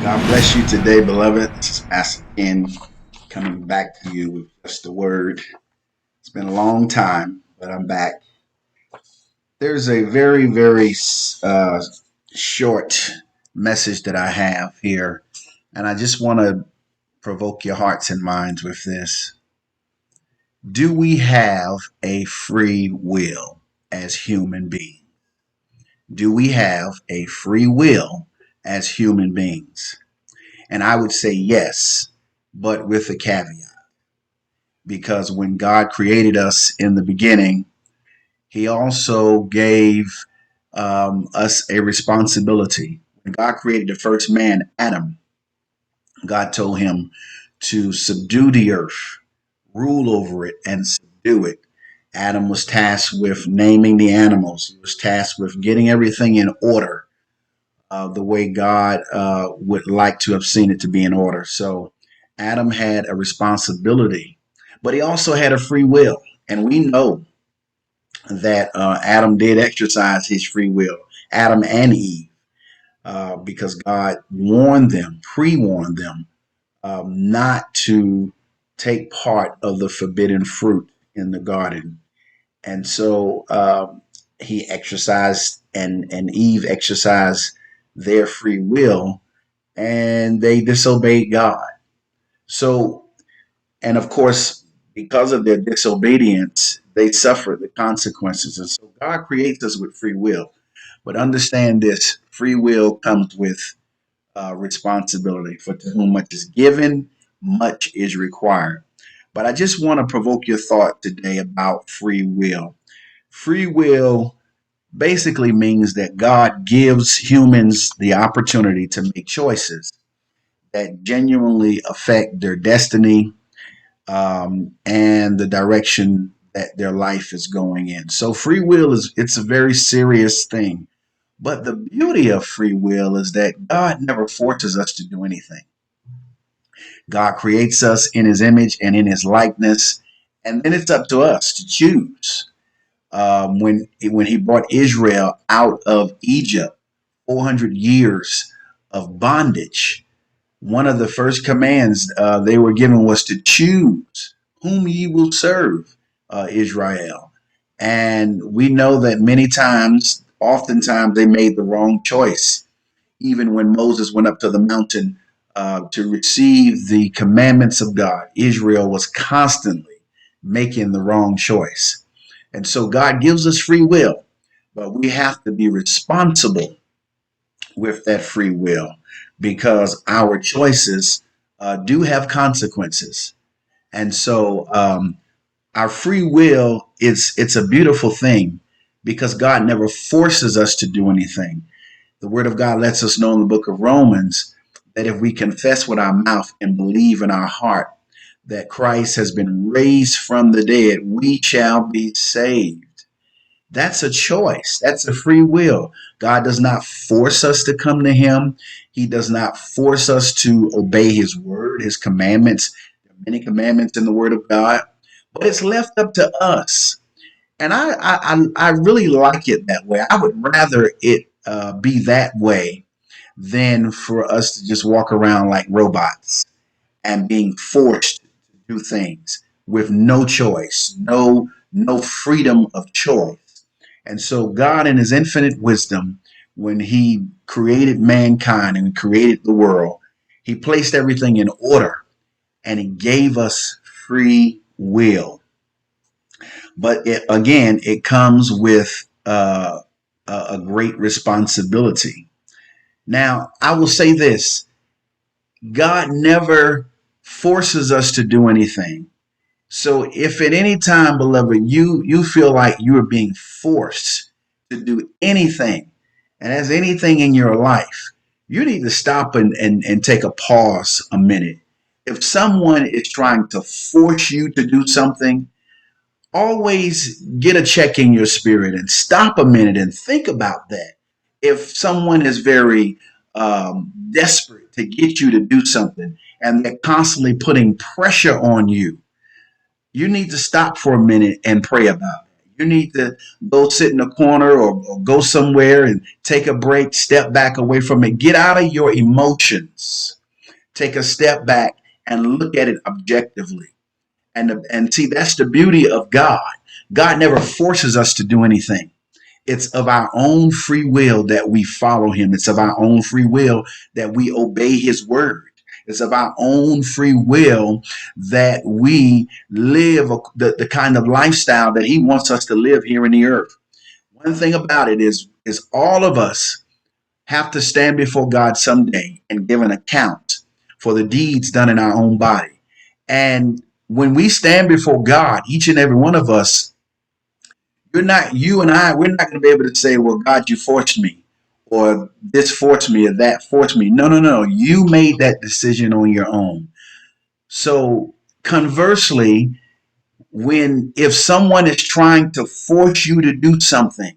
God bless you today, beloved. This is Pastor Ken coming back to you with just the word. It's been a long time, but I'm back. There's a very uh, short message that I have here, and I just want to provoke your hearts and minds with this. Do we have a free will as human beings? Do we have a free will as human beings? And I would say yes, but with a caveat. Because when God created us in the beginning, He also gave us a responsibility. When God created the first man, Adam, God told him to subdue the earth, rule over it, and subdue it. Adam was tasked with naming the animals, he was tasked with getting everything in order. The way God would like to have seen it to be in order. So Adam had a responsibility, but he also had a free will. And we know that Adam did exercise his free will, Adam and Eve, because God warned them, pre warned them, not to take part of the forbidden fruit in the garden. And so he exercised, and Eve exercised their free will, and they disobeyed God. So, and of course, because of their disobedience, they suffered the consequences. And so God creates us with free will. But understand this, free will comes with responsibility. For to whom much is given, much is required. But I just want to provoke your thought today about free will. Free will basically means that God gives humans the opportunity to make choices that genuinely affect their destiny, and the direction that their life is going in. So free will is it's a very serious thing. But the beauty of free will is that God never forces us to do anything. God creates us in his image and in his likeness, and then it's up to us to choose. When he brought Israel out of Egypt, 400 years of bondage, one of the first commands they were given was to choose whom ye will serve, Israel. And we know that many times, oftentimes, they made the wrong choice. Even when Moses went up to the mountain to receive the commandments of God, Israel was constantly making the wrong choice. And so God gives us free will, but we have to be responsible with that free will because our choices do have consequences. And so our free will is it's a beautiful thing because God never forces us to do anything. The word of God lets us know in the book of Romans that if we confess with our mouth and believe in our heart that Christ has been raised from the dead, we shall be saved. That's a choice. That's a free will. God does not force us to come to him. He does not force us to obey his word, his commandments. There are many commandments in the word of God, but it's left up to us. And I really like it that way. I would rather it be that way than for us to just walk around like robots and being forced to do things with no choice, no freedom of choice. And so God in his infinite wisdom, when he created mankind and created the world, he placed everything in order and he gave us free will. But again, it comes with a great responsibility. Now, I will say this: God never forces us to do anything. So, if at any time, beloved, you feel like you are being forced to do anything, and as anything in your life, you need to stop and take a pause a minute. If someone is trying to force you to do something, always get a check in your spirit and stop a minute and think about that. If someone is very desperate to get you to do something and they're constantly putting pressure on you, you need to stop for a minute and pray about it. You need to go sit in a corner or go somewhere and take a break, step back away from it. Get out of your emotions. Take a step back and look at it objectively. And see, that's the beauty of God. God never forces us to do anything. It's of our own free will that we follow him. It's of our own free will that we obey his word. It's of our own free will that we live the kind of lifestyle that he wants us to live here in the earth. One thing about it is all of us have to stand before God someday and give an account for the deeds done in our own body. And when we stand before God, each and every one of us, you and I, we're not going to be able to say, well, God, you forced me, or this forced me, or that forced me. No, no, no. You made that decision on your own. So conversely, if someone is trying to force you to do something,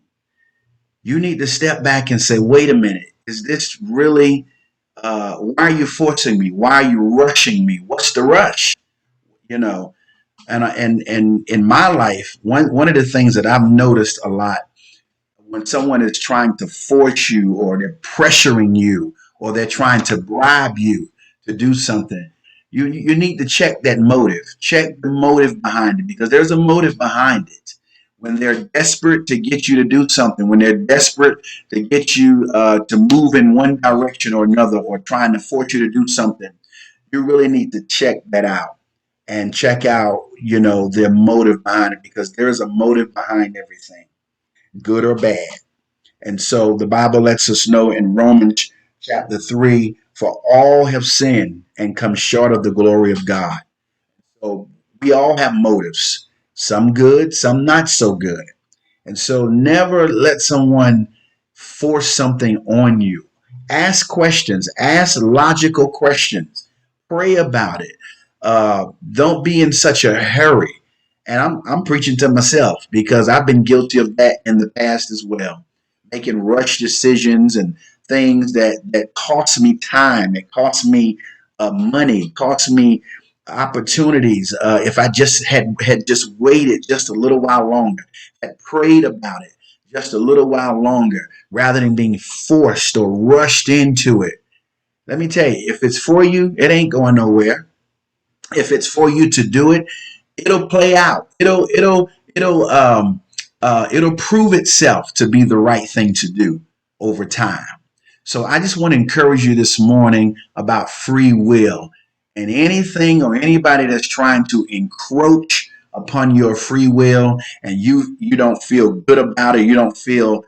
you need to step back and say, wait a minute, is this really, why are you forcing me? Why are you rushing me? What's the rush? You know, and in my life, one of the things that I've noticed a lot when someone is trying to force you or they're pressuring you or they're trying to bribe you to do something, you need to check that motive. Check the motive behind it because there's a motive behind it. When they're desperate to get you to do something, when they're desperate to get you to move in one direction or another or trying to force you to do something, you really need to check that out and check out, their motive behind it because there is a motive behind everything, good or bad. And so the Bible lets us know in Romans chapter 3, for all have sinned and come short of the glory of God. So we all have motives, some good, some not so good. And so never let someone force something on you. Ask questions, ask logical questions, pray about it. Don't be in such a hurry. And I'm preaching to myself because I've been guilty of that in the past as well. Making rush decisions and things that cost me time, it cost me money, cost me opportunities. If I just had just waited just a little while longer, had prayed about it just a little while longer, rather than being forced or rushed into it. Let me tell you, if it's for you, it ain't going nowhere. If it's for you to do it, it'll play out. It'll prove itself to be the right thing to do over time. So I just want to encourage you this morning about free will and anything or anybody that's trying to encroach upon your free will and you don't feel good about it, you don't feel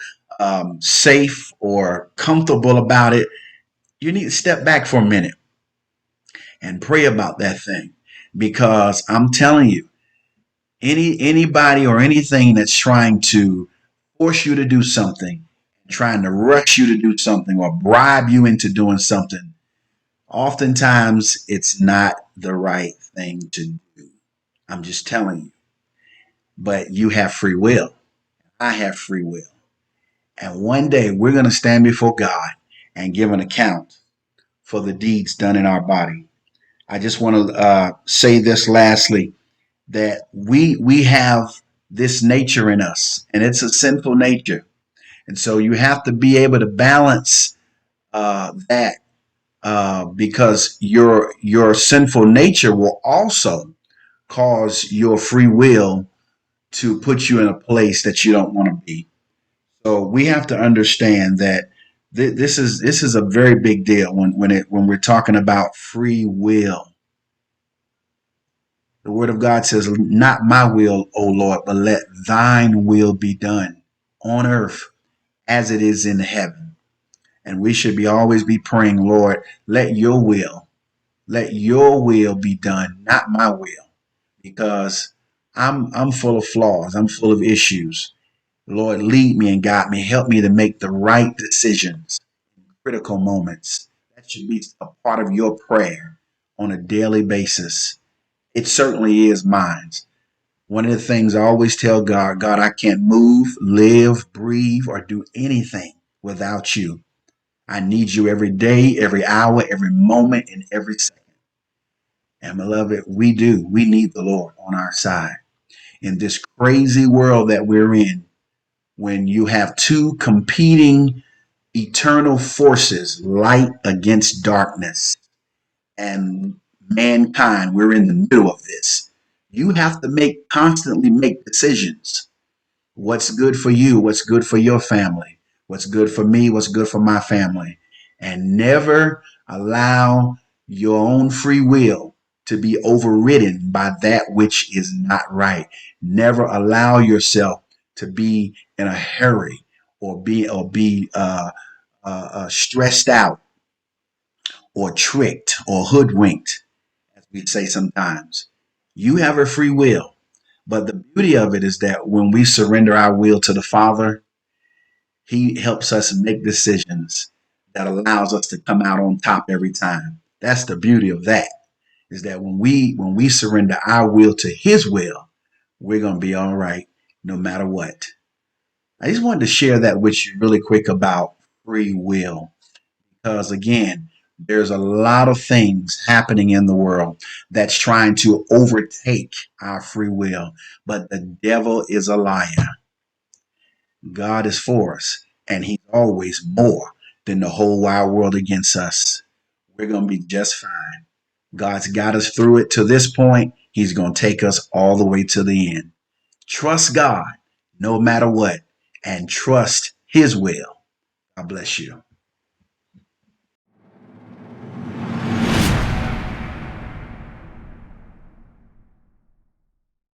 safe or comfortable about it, you need to step back for a minute and pray about that thing because I'm telling you, anybody or anything that's trying to force you to do something, trying to rush you to do something or bribe you into doing something, oftentimes it's not the right thing to do. I'm just telling you. But you have free will. I have free will. And one day we're going to stand before God and give an account for the deeds done in our body. I just want to say this lastly, that we have this nature in us, and it's a sinful nature. And so you have to be able to balance that because your sinful nature will also cause your free will to put you in a place that you don't want to be. So we have to understand that this is a very big deal when we're talking about free will. The word of God says, not my will, O Lord, but let thine will be done on earth as it is in heaven. And we should be always be praying, Lord, let your will be done, not my will, because I'm full of flaws. I'm full of issues. Lord, lead me and guide me. Help me to make the right decisions in critical moments. That should be a part of your prayer on a daily basis. It certainly is mine. One of the things I always tell God, God, I can't move, live, breathe, or do anything without you. I need you every day, every hour, every moment, and every second. And beloved, we do. We need the Lord on our side. in this crazy world that we're in, when you have two competing eternal forces, light against darkness, and mankind, we're in the middle of this. You have to constantly make decisions. What's good for you? What's good for your family? What's good for me? What's good for my family? And never allow your own free will to be overridden by that which is not right. Never allow yourself to be in a hurry or be stressed out or tricked or hoodwinked, as we say sometimes. You have a free will. But the beauty of it is that when we surrender our will to the Father, He helps us make decisions that allows us to come out on top every time. That's the beauty of that. Is that when we surrender our will to His will, we're gonna be all right no matter what. I just wanted to share that with you really quick about free will. Because again, there's a lot of things happening in the world that's trying to overtake our free will. But the devil is a liar. God is for us, and He's always more than the whole wide world against us. We're going to be just fine. God's got us through it to this point. He's going to take us all the way to the end. Trust God no matter what, and trust His will. God bless you.